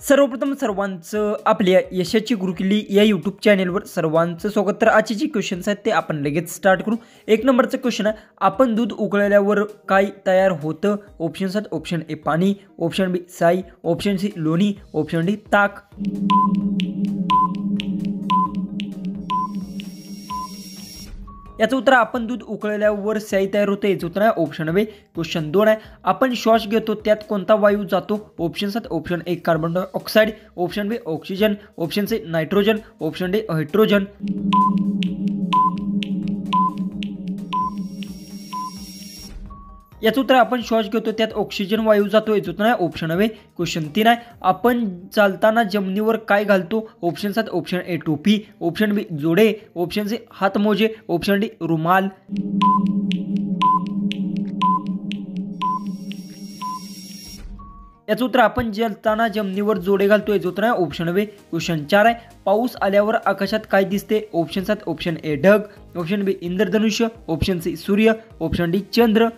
सर्वप्रथम सर्वांचं आपल्या यशाची गुरुकिल्ली या यूट्यूब चॅनेलवर सर्वांचं स्वागत। तर आजचे जे क्वेश्चन्स आहेत ते आपण लगेच स्टार्ट करू। एक नंबरचं क्वेश्चन आहे, आपण दूध उकळल्यावर काय तयार होतं? ऑप्शन्स आहेत, ऑप्शन ए पाणी, ऑप्शन बी साई, ऑप्शन सी लोणी, ऑप्शन डी ताक। याचं उत्तर आपण दूध उकळल्यावर साई तयार होते, याचं उत्तर आहे ऑप्शन बी। क्वेश्चन 2 आहे, आपण श्वास घेतो त्यात कोणता वायू जातो? ऑप्शन्स आहेत, option A carbon dioxide, option B oxygen, option C nitrogen, option D hydrogen. याचं उत्तर आपण श्वास घेतो त्यात ऑक्सिजन वायू जातो, याचं उत्तर आहे ऑप्शन बी। क्वेश्चन 3 आहे, आपण चालताना जमिनीवर काय घालतो? ऑप्शन्स आहेत, ऑप्शन ए टोपी, ऑप्शन बी जोडे, ऑप्शन सी हातमोजे, ऑप्शन डी रुमाल। याचं उत्तर आपण चालताना जमिनीवर जोडे घालतो, याचं उत्तर आहे ऑप्शन बी। क्वेश्चन 4 आहे, पाऊस आल्यावर आकाशात काय दिसते? ऑप्शन्स आहेत, ऑप्शन ए ढग, ऑप्शन बी इंद्रधनुष्य, ऑप्शन सी सूर्य, ऑप्शन डी चंद्र।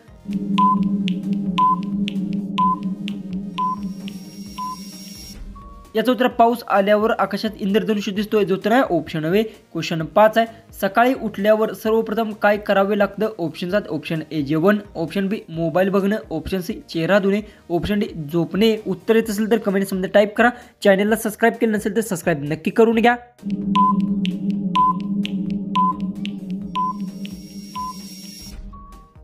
याचं उत्तर पाऊस आल्यावर आकाशात इंद्रधनुष्य दिसतो, याचं उत्तर आहे ऑप्शन बी। क्वेश्चन 5 आहे, सकाळी उठल्यावर सर्वप्रथम काय करावे लागतं? ऑप्शन्स आहेत, ऑप्शन ए जेवण, ऑप्शन बी मोबाईल बघणं, ऑप्शन सी चेहरा धुणे, ऑप्शन डी झोपणे। उत्तर येत असेल तर कमेंट्समध्ये टाईप करा। चॅनलला सबस्क्राईब केलं नसेल तर सबस्क्राईब नक्की करून घ्या।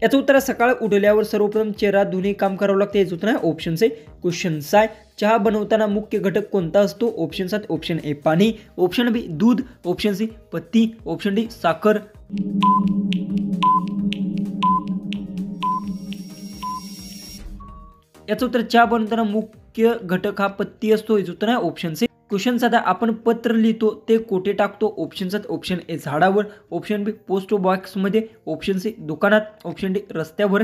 याचं उत्तर सकाळ उठल्यावर सर्वप्रथम चेहरा धुणे काम करावं लागतं, याचं उत्तर आहे ऑप्शन सी। क्वेश्चन 6, चहा बनवताना मुख्य घटक कोणता असतो? ऑप्शन्स आहेत, ऑप्शन ए पाणी, ऑप्शन बी दूध, ऑप्शन सी पत्ती, ऑप्शन डी साखर। याचं उत्तर चहा बनवताना मुख्य घटक हा पत्ती असतो, याचं उत्तर आहे ऑप्शन सी। क्वेश्चन 7, आपण पत्र लिहितो ते कोठे टाकतो? ऑप्शन्स आहेत, ऑप्शन ए झाडावर, ऑप्शन बी पोस्ट बॉक्समध्ये, ऑप्शन सी दुकानात, ऑप्शन डी रस्त्यावर।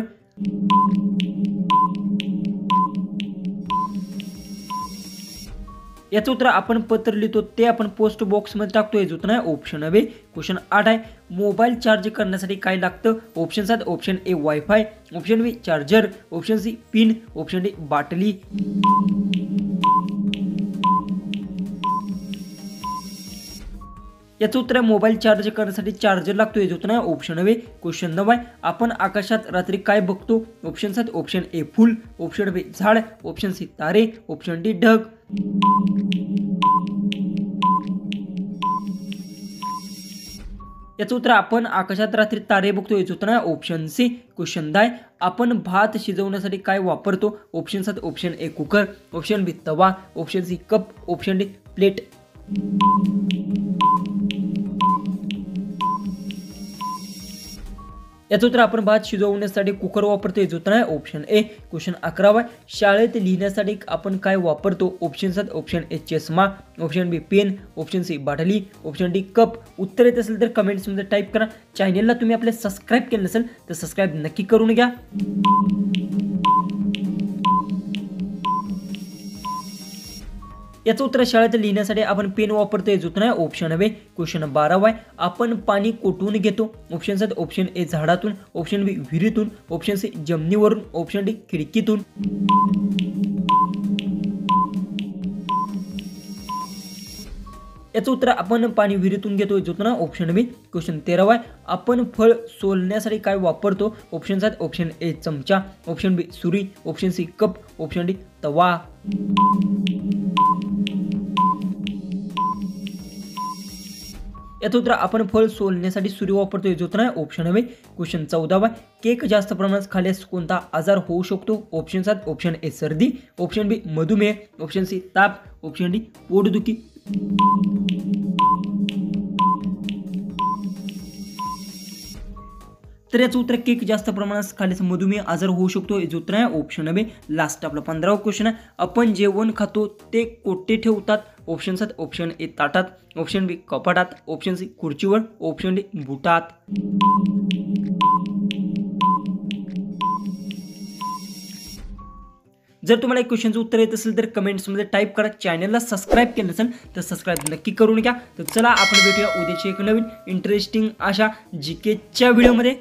याचं उत्तर आपण पत्र लिहितो ते आपण पोस्ट बॉक्समध्ये टाकतो, याचं उत्तर आहे ऑप्शन बी। क्वेश्चन 8 आहे, मोबाईल चार्ज करण्यासाठी काय लागतं? ऑप्शन्स आहेत, option A wifi, option B charger, option C pin, option D बाटली। याचं उत्तर आहे मोबाईल चार्ज करण्यासाठी चार्जर लागतो, याचं उत्तर आहे ऑप्शन बी। क्वेश्चन 9 आहे, आपण आकाशात रात्री काय बघतो? ऑप्शन्स आहेत, ऑप्शन ए फुल, ऑप्शन बी झाड, ऑप्शन सी तारे, ऑप्शन डी ढग। याचं उत्तर आपण आकाशात रात्री तारे बघतो, याचं उत्तर आहे ऑप्शन सी। क्वेश्चन 10, आपण भात शिजवण्यासाठी काय वापरतो? ऑप्शन्स आहेत, option A cooker, option B तवा, option C cup, option D plate. याचं उत्तर आपण भात शिजवण्यासाठी कुकर वापरतो, याचं उत्तर आहे ऑप्शन ए। क्वेश्चन 11 आहे, शाळेत लिहिण्यासाठी आपण काय वापरतो? ऑप्शन्स आहेत, ऑप्शन ए चष्मा, ऑप्शन बी पेन, ऑप्शन सी बाटली, ऑप्शन डी कप। उत्तर येत असेल तर कमेंट्समध्ये टाईप करा। चॅनलला तुम्ही आपले सबस्क्राईब केलं नसेल तर सबस्क्राईब नक्की करून घ्या। याचं उत्तर शाळेत लिहिण्यासाठी आपण पेन वापरतो, याचं उत्तर आहे ऑप्शन बी। क्वेश्चन 12 आहे, आपण पाणी कोठून घेतो? ऑप्शन्स आहेत, ऑप्शन ए झाडातून, ऑप्शन बी विहिरीतून, ऑप्शन सी जमिनीवरून, ऑप्शन डी खिडकीतून। याचं उत्तर आपण पाणी विहिरीतून घेतो, याचं उत्तर आहे ऑप्शन बी। क्वेश्चन 13 आहे, आपण फळ सोलण्यासाठी काय वापरतो? ऑप्शन्स आहेत, ऑप्शन ए चमचा, ऑप्शन बी सुरी, option C cup, option D तवा। याचं उत्तर आपण फळ सोलण्यासाठी सुरी वापरतो, याचं उत्तर आहे ऑप्शन बी। क्वेश्चन 14 आहे, केक जास्त प्रमाणात खाल्ल्यास कोणता आजार होऊ शकतो? ऑप्शन्स आहेत, ऑप्शन ए सर्दी, ऑप्शन बी मधुमेह, ऑप्शन सी ताप, ऑप्शन डी पोटदुखी। तर याचं उत्तर केक जास्त प्रमाणात खाल्ल्यास मधुमेह आजार होऊ शकतो, याचं उत्तर आहे ऑप्शन बी। लास्ट आपला 15वा क्वेश्चन आहे, आपण जेवण खातो ते कोठे ठेवतात? ऑप्शन्स आहेत, ऑप्शन ए ताटात, ऑप्शन बी कपाटात, ऑप्शन सी खुर्चीवर, ऑप्शन डी बुटात। जर तुम्हाला एक क्वेश्चनचं उत्तर येत असेल तर कमेंट्समध्ये टाईप करा। चॅनलला सबस्क्राईब केलं नसेल तर सबस्क्राईब नक्की करून घ्या। तर चला आपण भेटूया उद्याची एक नवीन इंटरेस्टिंग अशा जीकेच्या व्हिडिओमध्ये।